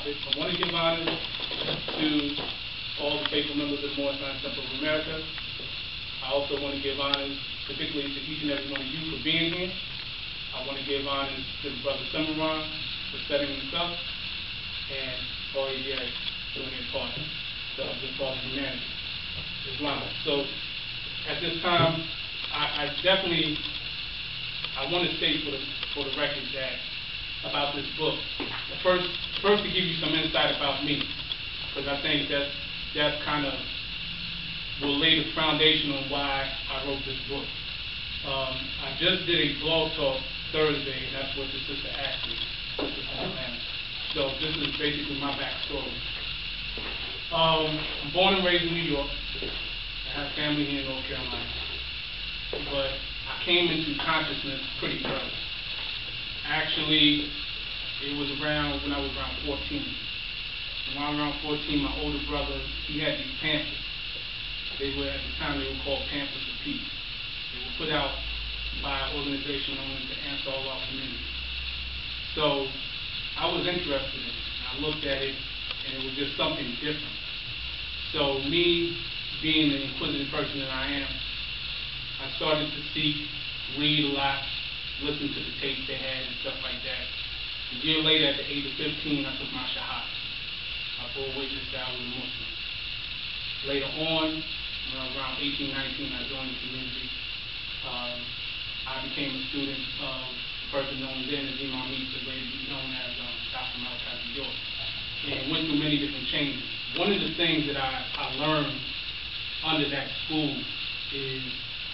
prophet. I want to give honor to all the faithful members of the Moore Science Temple of America. I also want to give honor particularly to each and every one of you for being here. I want to give honor to Brother Cimarron for setting this up, and all you guys doing your part to uplift all of humanity, Islam. So at this time, I want to state for the record that about this book. First to give you some insight about me, because I think that kind of will lay the foundation on why I wrote this book. I just did a blog talk Thursday, and that's what the sister asked me. So this is basically my backstory. I'm born and raised in New York. I have family here in North Carolina. But I came into consciousness pretty early. Actually, it was around when I was around 14. And when I was around 14, my older brother, he had these pamphlets. They were, at the time, they were called Pamphlets of Peace. They were put out by an organization known as the Ansar Allah Community. So I was interested in it. I looked at it, and it was just something different. So me, being the inquisitive person that I am, I started to seek, read a lot, listen to the tapes they had and stuff like that. A year later, at the age of 15, I took my shahada. I bore witness that I was a Muslim. Later on, when I was around 18, 19, I joined the community. I became a student of a person known then as Imam Isa, later known as Dr. Malachi York, and went through many different changes. One of the things that I learned under that school is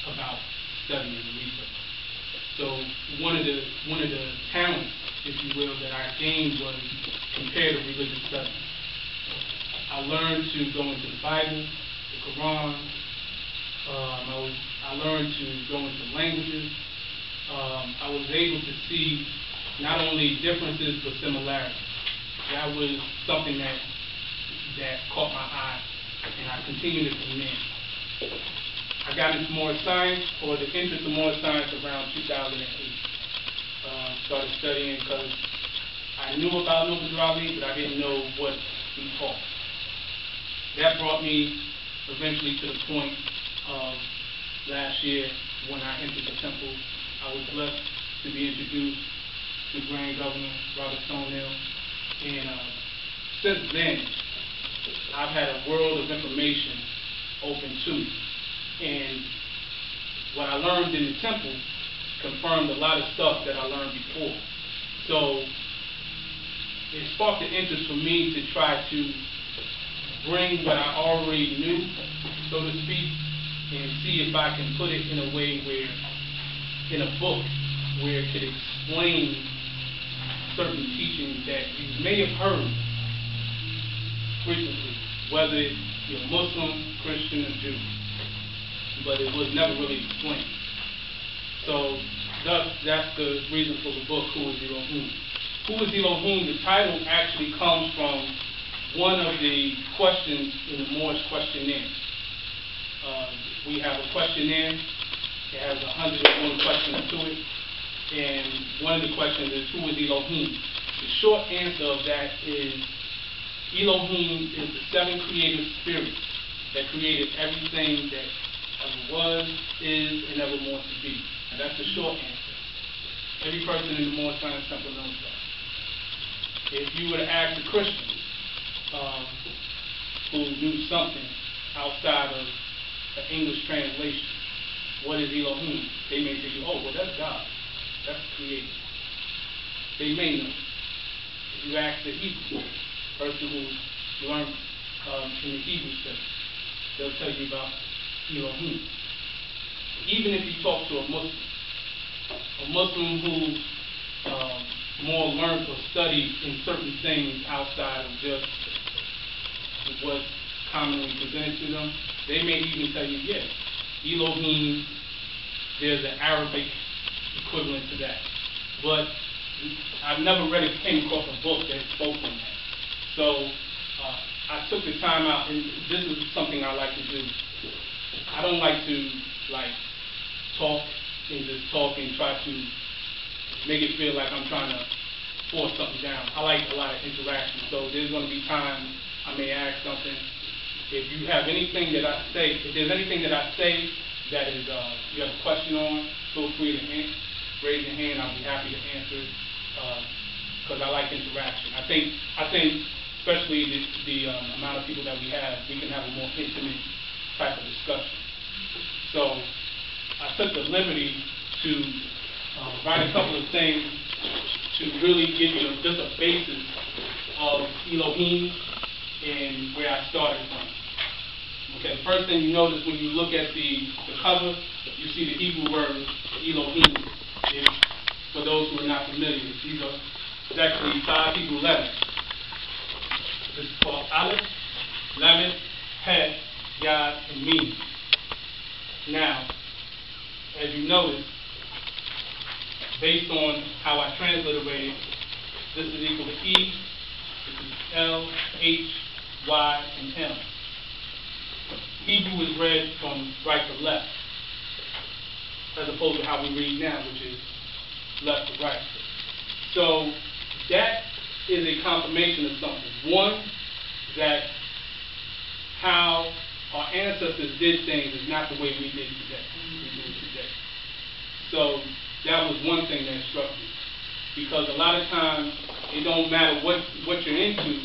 about studying and research. So one of the talents, if you will, that I gained was comparative religious studies. I learned to go into the Bible, the Quran. I learned to go into languages. I was able to see not only differences but similarities. That was something that caught my eye, and I continued it from there. I got into more science, or the interest in more science, around 2008. Started studying because I knew about Noble Ali, but I didn't know what he taught. That brought me eventually to the point of last year when I entered the temple. I was blessed to be introduced to Grand Governor Robert Stonewall, and since then, I've had a world of information open to me. And what I learned in the temple confirmed a lot of stuff that I learned before. So it sparked an interest for me to try to bring what I already knew, so to speak, and see if I can put it in a way where, in a book, where it could explain certain teachings that you may have heard frequently, whether you're Muslim, Christian, or Jew, but it was never really explained. So that's the reason for the book, Who is Elohim? Who is Elohim? The title actually comes from one of the questions in the Moorish questionnaire. We have a questionnaire. It has 101 questions to it. And one of the questions is, who is Elohim? The short answer of that is, Elohim is the seven creative spirits that created everything that ever was, is, and ever more to be. And that's the short answer. Every person in the Moore Science Temple knows that. If you were to ask a Christian who knew something outside of the English translation, what is Elohim? They may say, oh, well, that's God. That's the creator. They may know. If you ask the Hebrew person who learned in the Hebrew study, they'll tell you about Elohim. Even if you talk to a Muslim who's more learned or studied in certain things outside of just what's commonly presented to them, they may even tell you, yes, Elohim, there's an Arabic equivalent to that. But I've never came across a book that spoke on that. So I took the time out, and this is something I like to do. I don't like to talk and just talk and try to make it feel like I'm trying to force something down. I like a lot of interaction, so there's going to be times I may ask something. If you have anything that I say, if there's anything that I say that is you have a question on, feel free to raise your hand. I'll be happy to answer it because I like interaction. I think especially the amount of people that we can have a more intimate type of discussion. So I took the liberty to write a couple of things to really give you just a basis of Elohim and where I started from. Okay, the first thing you notice when you look at the cover, you see the Hebrew word Elohim. And for those who are not familiar, these are actually 5 Hebrew letters. This is called Aleph, Lamed, Het, Yod, and Mim. Now, as you notice, based on how I transliterated, this is equal to E, this is L, H, Y, and M. Hebrew is read from right to left, as opposed to how we read now, which is left to right. So that is a confirmation of something. One, that how our ancestors did things is not the way we do it today. So that was one thing that struck me. Because a lot of times, it don't matter what you're into,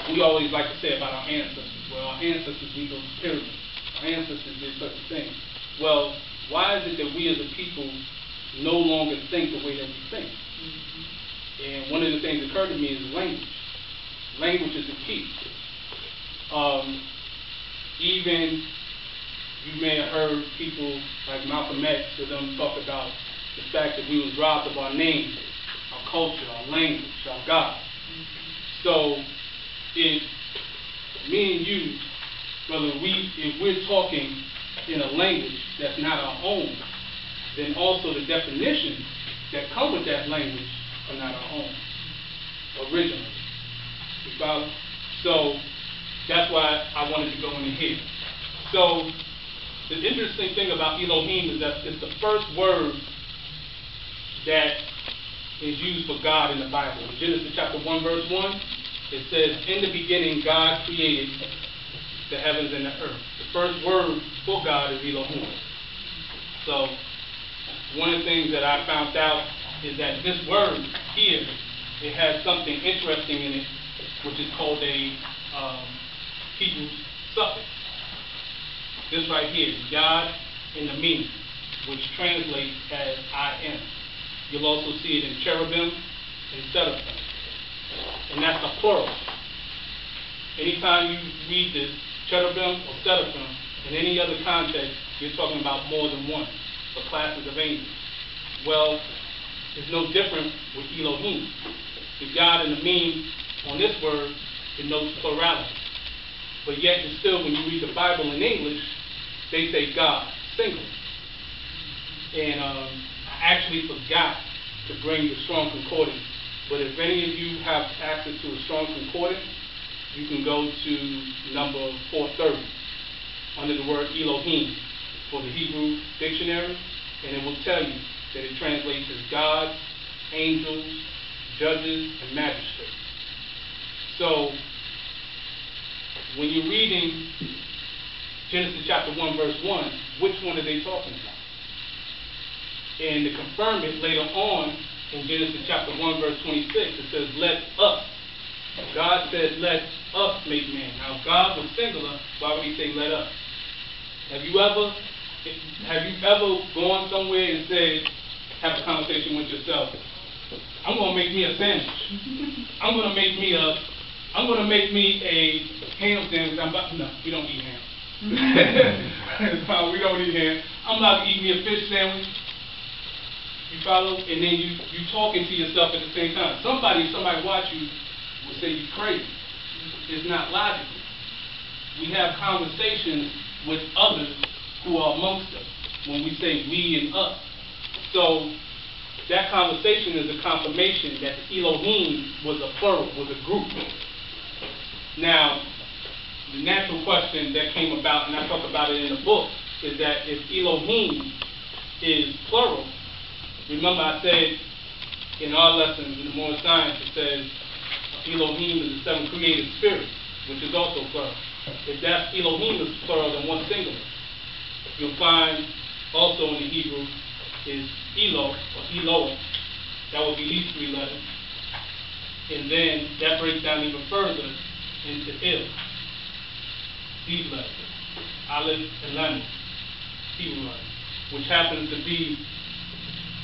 we always like to say about our ancestors. Well, our ancestors rebuilt the pyramids. Our ancestors did such a thing. Well, why is it that we as a people no longer think the way that we think? And one of the things that occurred to me is language. Language is the key. Even you may have heard people like Malcolm X or them talk about the fact that we was robbed of our name, our culture, our language, our God. So if me and you, if we're talking in a language that's not our own, then also the definitions that come with that language are not our own originally. You follow? So that's why I wanted to go in here. So the interesting thing about Elohim is that it's the first word that is used for God in the Bible. In Genesis chapter 1, verse 1, it says, "In the beginning God created the heavens and the earth." The first word for God is Elohim. So one of the things that I found out is that this word here, it has something interesting in it, which is called a Hebrew suffix. This right here, Yod in the Mim, which translates as I am. You'll also see it in cherubim and seraphim. And that's a plural. Anytime you read this, cherubim or seraphim, in any other context, you're talking about more than one, or classes of angels. Well, it's no different with Elohim. The Yod and the Mim on this word denotes plurality. But yet, and still, when you read the Bible in English, they say God, singular. And I actually forgot to bring the Strong Concordance. But if any of you have access to a Strong Concordance, you can go to number 430 under the word Elohim for the Hebrew dictionary, and it will tell you that it translates as gods, angels, judges, and magistrates. So when you're reading Genesis chapter 1, verse 1, which one are they talking about? And to confirm it later on in Genesis chapter 1, verse 26, it says, "Let us." God said, "Let us make man." Now, if God was singular, why would he say, "Let us"? Have you ever gone somewhere and said, have a conversation with yourself, "I'm going to make me a sandwich. I'm going to make me a ham sandwich. No, we don't eat ham. We don't eat ham. I'm about to eat me a fish sandwich." You follow? And then you talking to yourself at the same time. Somebody watch you will say you're crazy. It's not logical. We have conversations with others who are amongst us when we say we and us. So that conversation is a confirmation that Elohim was a plural, was a group. Now, the natural question that came about, and I talk about it in the book, is that if Elohim is plural, remember I said in our lessons in the more science, it says Elohim is the seven created spirits, which is also plural. If that Elohim is plural, then what's singular? You'll find also in the Hebrew is Elo, or Eloah. That would be these three letters. And then that breaks down even further into Il. These letters. Aleph and Lamed, Hebrew letters, which happens to be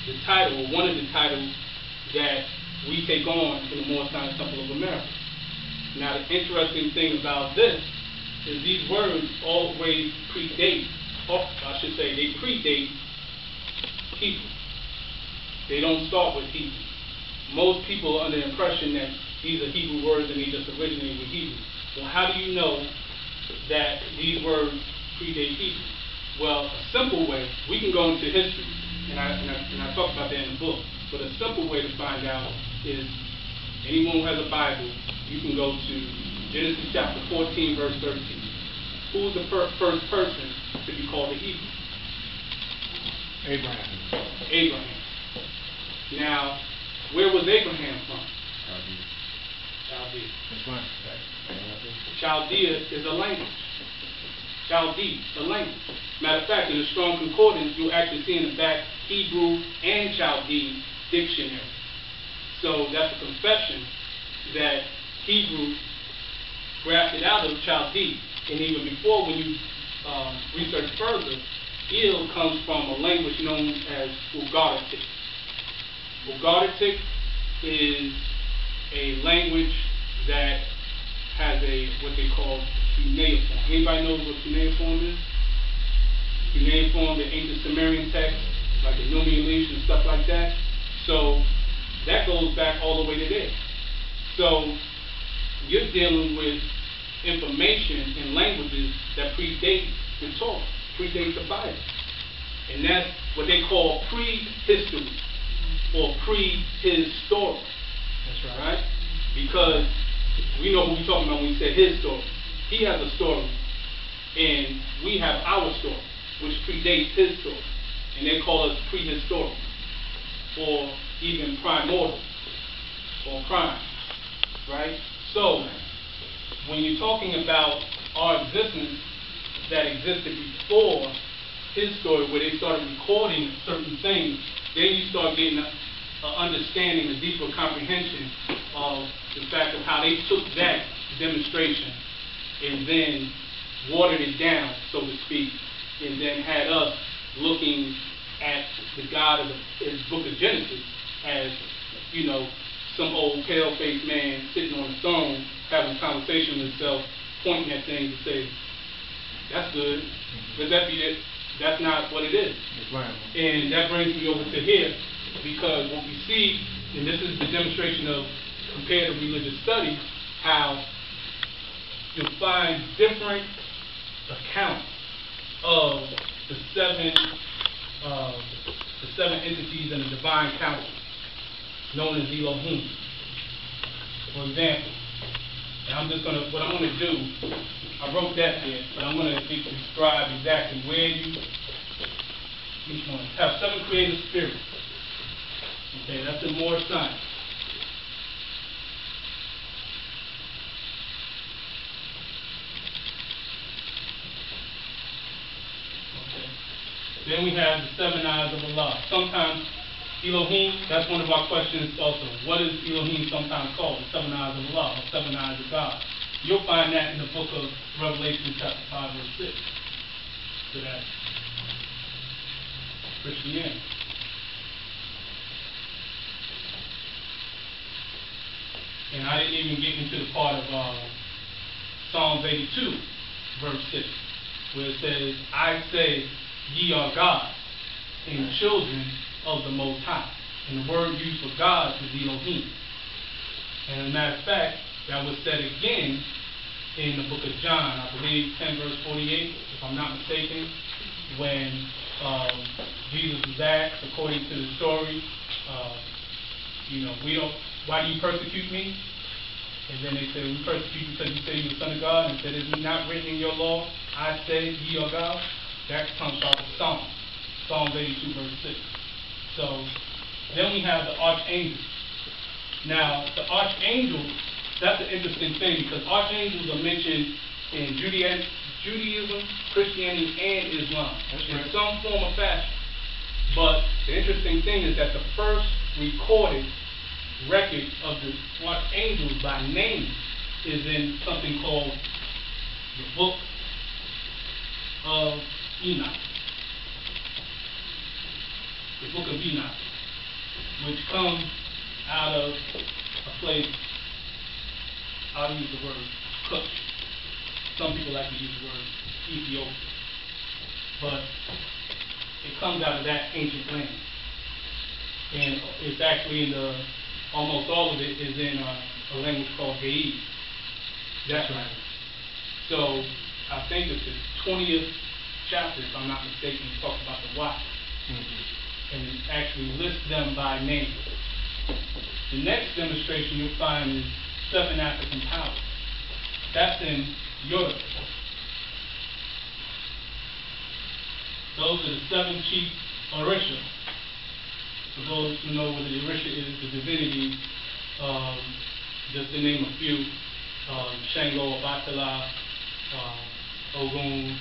the title, or one of the titles that we take on in the Moore Science Temple of America. Now, the interesting thing about this is these words always predate, or I should say, they predate Hebrew. They don't start with Hebrew. Most people are under the impression that these are Hebrew words and they just originated with Hebrew. Well, how do you know that these words predate Hebrew? Well, a simple way, we can go into history, and I talk about that in the book, but a simple way to find out is anyone who has a Bible, you can go to Genesis chapter 14, verse 13. Who's the first person to be called a Hebrew? Abraham. Now, where was Abraham from? Chaldea. That's right. Chaldea is a language. Chaldee, a language. Matter of fact, in the Strong Concordance, you'll actually see in the back Hebrew and Chaldee dictionary. So that's a confession that Hebrew grafted out of Chaldee. And even before, when you research further, Il comes from a language known as Ugaritic. Ugaritic is a language that has what they call cuneiform. Anybody knows what cuneiform is? Cuneiform, the ancient Sumerian text, like the Numian Leash and stuff like that. So that goes back all the way to there. So you're dealing with information in languages that predate the Torah, predate the Bible. And that's what they call prehistory or pre-his story. That's right? Because we know who we're talking about when we say his story. He has a story, and we have our story, which predates his story. And they call us prehistoric, or even primordial, or prime, right? So, when you're talking about our existence that existed before his story, where they started recording certain things, then you start getting an understanding, a deeper comprehension of the fact of how they took that demonstration and then watered it down, so to speak, and then had us looking at the God of the book of Genesis as, you know, some old pale-faced man sitting on a throne having a conversation with himself, pointing at things and saying, that's good. Does that be it? That's not what it is. And that brings me over to here, because what we see, and this is the demonstration of comparative religious studies, how you'll find different accounts of the seven entities in the divine council, known as Elohim. For example, and I'm just gonna, what I'm gonna do, I wrote that there, but I'm gonna describe exactly where you, each one, have seven creative spirits. Okay, that's the more science. Then we have the seven eyes of Allah. Sometimes Elohim, that's one of our questions also. What is Elohim sometimes called? The seven eyes of Allah, or seven eyes of God. You'll find that in the book of Revelation chapter 5 verse 6. So that's Christianity. And I didn't even get into the part of Psalms 82 verse 6, where it says, I say, ye are gods, and children of the Most High. And the word used for God is Elohim. And as a matter of fact, that was said again in the book of John, I believe 10 verse 48, if I'm not mistaken, when Jesus was asked, according to the story, why do you persecute me? And then they said, we persecute you because you say you're the Son of God. And he said, is it not written in your law, I say ye are God? That comes out of Psalms 82 verse 6. So Then we have the archangels. Now, the archangels, that's an interesting thing because archangels are mentioned in Judaism, Christianity, and Islam in some form or fashion. But the interesting thing is that the first recorded record of the archangels by name is in something called the Book of Enoch. The Book of Enoch, which comes out of a place, I'll use the word Kush. Some people like to use the word Ethiopia. But it comes out of that ancient land. And it's actually in the, almost all of it is in a language called Ge'ez. That's right. So I think it's the 20th chapter, if I'm not mistaken, it talks about the watch. And it actually lists them by name. The next demonstration you'll find is 7 African powers. That's in Europe. Those are the 7 chief Orisha. For those who know what the Orisha is, the divinity, just to name a few, Shango, Obatala, Ogun,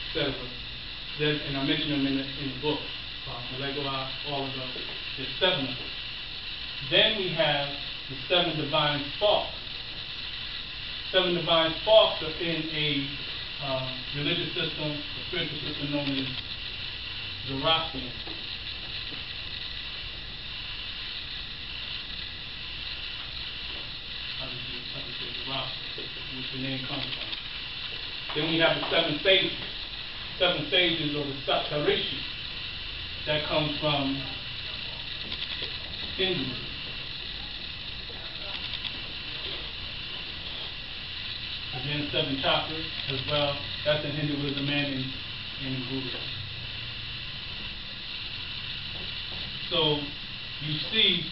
etc. And I mentioned them in the book, Malegoa, all of those. There's 7 of them. Then we have the 7 divine sparks. 7 divine sparks are in a religious system, a spiritual system known as Zoroastrian. Obviously, Zoroastrian, which the name comes from. Then we have the 7 sages. 7 sages, or the Saptarishi, that comes from Hinduism. Again, 7 chakras as well. That's in Hinduism and in Buddhism. So you see,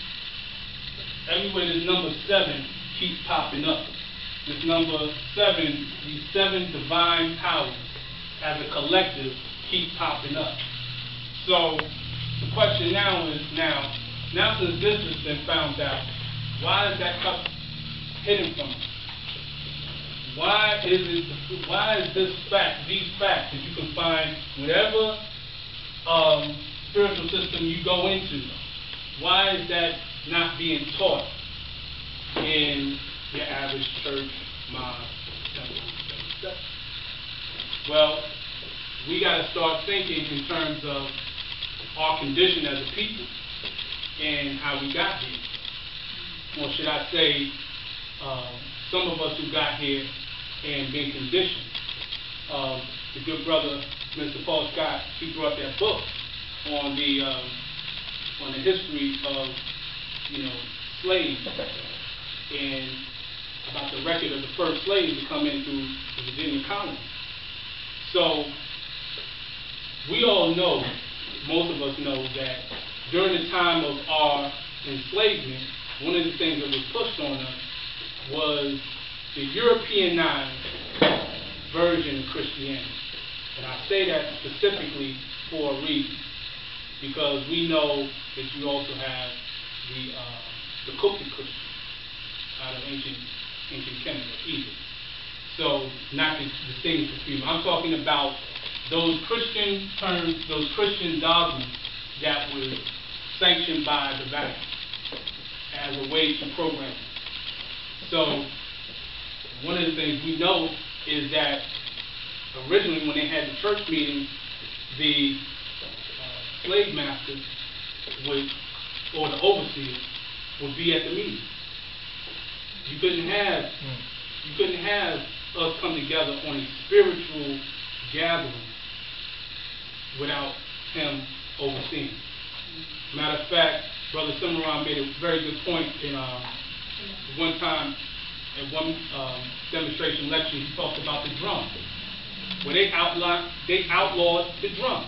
everywhere this number 7 keeps popping up. This number 7, these 7 divine powers as a collective keep popping up. So the question now is, now since this has been found out, why is that cup hidden from us? Why is this fact, these facts that you can find whatever spiritual system you go into, why is that not being taught in your average church, mosque, temple, etc.? Well, we got to start thinking in terms of our condition as a people and how we got here. Or should I say, some of us who got here and been conditioned. The good brother, Mr. Paul Scott, he brought that book on the history of, slaves and about the record of the first slaves to come in through the Virginia colony. So we all know, most of us know, that during the time of our enslavement, one of the things that was pushed on us was the Europeanized version of Christianity. And I say that specifically for a reason, because we know that you also have the Coptic Christians out of ancient Canada, Egypt. So, not to distinguish between them. I'm talking about those Christian terms, those Christian dogmas that were sanctioned by the Vatican as a way to program. So, one of the things we know is that originally when they had the church meetings, the slave masters would, or the overseers, would be at the meeting. You couldn't have us come together on a spiritual gathering without him overseeing. Matter of fact, Brother Cimarron made a very good point in one time, at one demonstration lecture, he talked about the drum, where they outlawed the drum,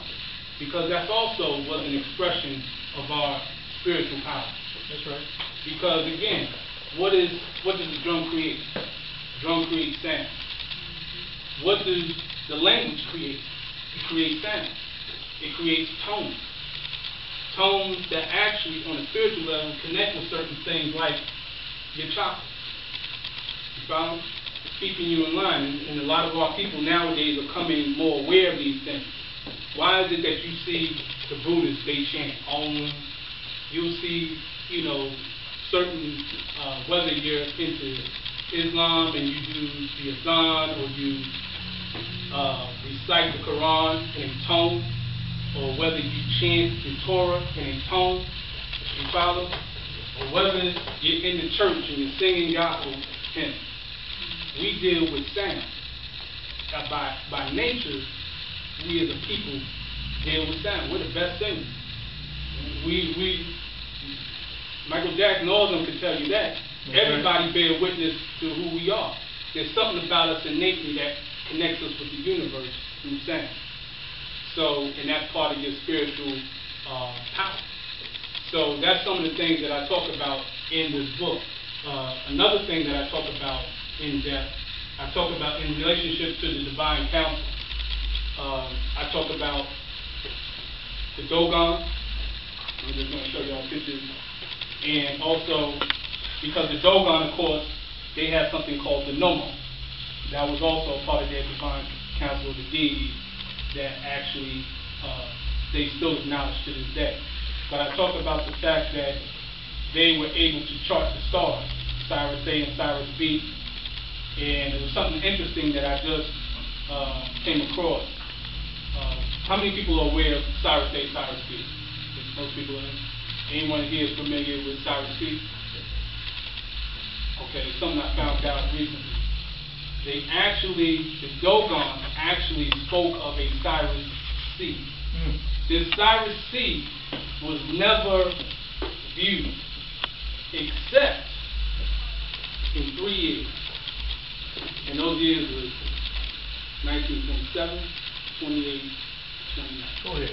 because that also was an expression of our spiritual power. That's right. Because again, what does the drum create? The drum creates sound. What does the language create? It creates sound. It creates tone. tones that actually, on a spiritual level, connect with certain things like your chakra. You follow? Keeping you in line. And a lot of our people nowadays are coming more aware of these things. Why is it that you see the Buddhists, they chant Om? You'll see, you know, certain, whether you're into Islam and you do the Adhan, or you recite the Quran in a tone, or whether you chant the Torah in a tone, you follow? Or whether you're in the church and you're singing gospel hymns. We deal with sound. By nature, we as a people deal with sound. We're the best singers. Michael Jackson, all of them can tell you that. Everybody bear witness to who we are. There's something about us innately that connects us with the universe through sound. So, and that's part of your spiritual power. So that's some of the things that I talk about in this book. Another thing that I talk about in depth, I talk about in relationship to the divine council. I talk about the Dogon. I'm just going to show y'all pictures. And also, because the Dogon, of course, they have something called the Nomo. That was also a part of their divine council of the deities that actually they still acknowledge to this day. But I talk about the fact that they were able to chart the stars, Cyrus A and Cyrus B. And it was something interesting that I just came across. How many people are aware of Cyrus A, Cyrus B? Most people are. Anyone here is familiar with Cyrus C? Okay, something I found out recently. The Dogon actually spoke of a Cyrus C. This Cyrus C was never viewed except in 3 years. And those years were 1927, 28, 29. Go ahead.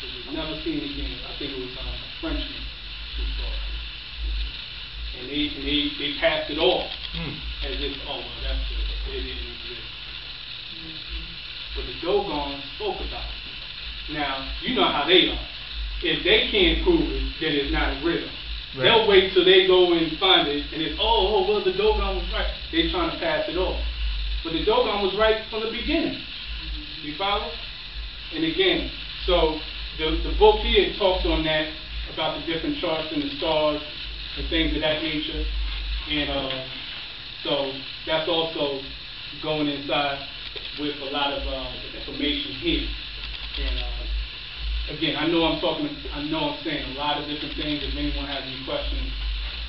It was never seen again. I think it was a Frenchman who saw it. And they passed it off as if, oh, well, that's it. It didn't exist. But the Dogon spoke about it. Now, you know how they are. If they can't prove it, then it's not real. Right. They'll wait till they go and find it, and it's, well, the Dogon was right. They're trying to pass it off. But the Dogon was right from the beginning. You follow? And again, so the book here talks on that, about the different charts and the stars and things of that nature. And so that's also going inside with a lot of information here. And again, I know I'm saying a lot of different things. If anyone has any questions,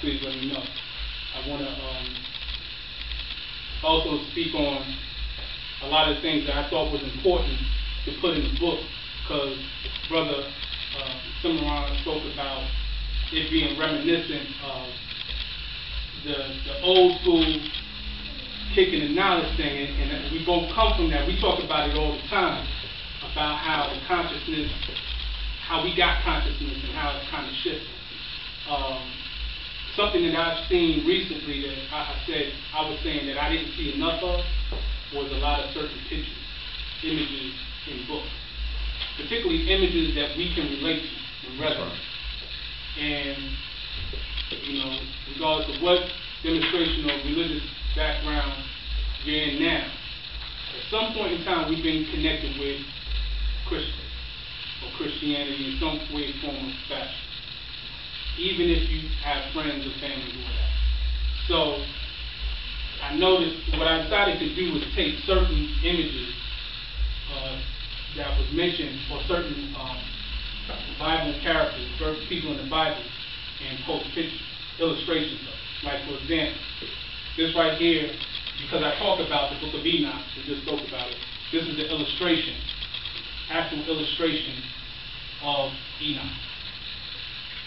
please let me know. I want to also speak on a lot of things that I thought was important to put in the book, because Brother Cimarron spoke about it being reminiscent of the old school kicking the knowledge thing, and we both come from that. We talk about it all the time, about how the consciousness, how we got consciousness and how it kind of shifted. Something that I've seen recently that I was saying that I didn't see enough of was a lot of certain pictures, images in books, particularly images that we can relate to and resonate. And, you know, regardless of what demonstration or religious background you're in now, at some point in time we've been connected with Christians or Christianity in some way, form, or fashion, even if you have friends or family who are that. So I noticed what I decided to do was take certain images that was mentioned, or certain Bible characters, certain people in the Bible, and post pictures, illustrations of it. Like, for example, this right here, because I talk about the book of Enoch, we just spoke about it, this is the illustration, actual illustration of Enoch.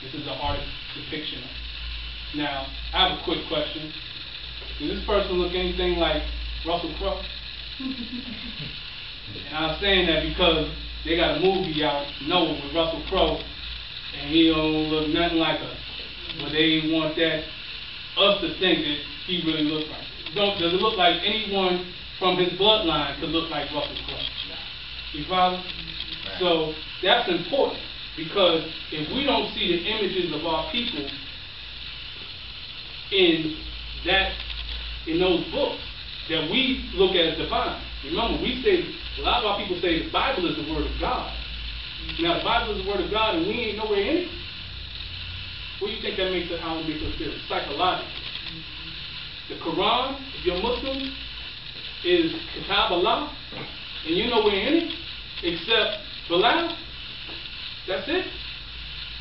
This is an artist's depiction of it. Now, I have a quick question. Does this person look anything like Russell Crowe? And I was saying that because they got a movie out, Noah, with Russell Crowe, and he don't look nothing like us. But they want us to think that he really looks like us. Does it look like anyone from his bloodline could look like Russell Crowe? You follow? So that's important. Because if we don't see the images of our people in those books that we look at as divine. Remember, a lot of our people say the Bible is the Word of God. Now, the Bible is the Word of God and we ain't nowhere in it. What do you think that makes it, how it makes us feel? Psychologically. The Quran, if you're Muslim, is Kitab Allah, and you're nowhere in it, except Bilal. That's it.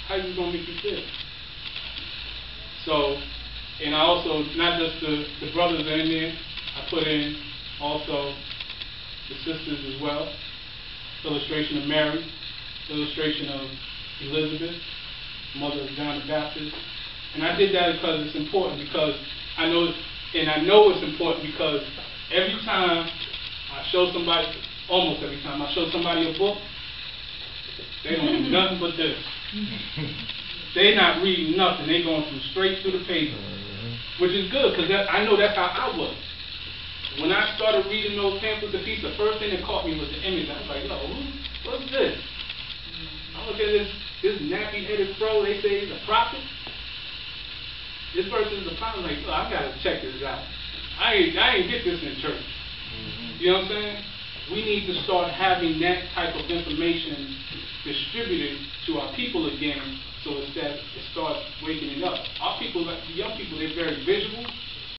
How is it going to make you feel? So, and I also, not just the brothers are in there, I put in also the sisters as well. Illustration of Mary, illustration of Elizabeth, mother of John the Baptist. And I did that because it's important, because I know it's important because every time I show somebody, almost every time I show somebody a book, they don't do nothing but this. They're not reading nothing. They're going straight through the paper, which is good because I know that's how I was. When I started reading those pamphlets and pieces, the first thing that caught me was the image. I was like, yo, what's this? I look at this nappy-headed crow. They say he's a prophet. This person's a prophet. I'm like, I got to check this out. I ain't get this in church. You know what I'm saying? We need to start having that type of information distributed to our people again, so that it starts waking it up. Our people, the young people, they're very visual.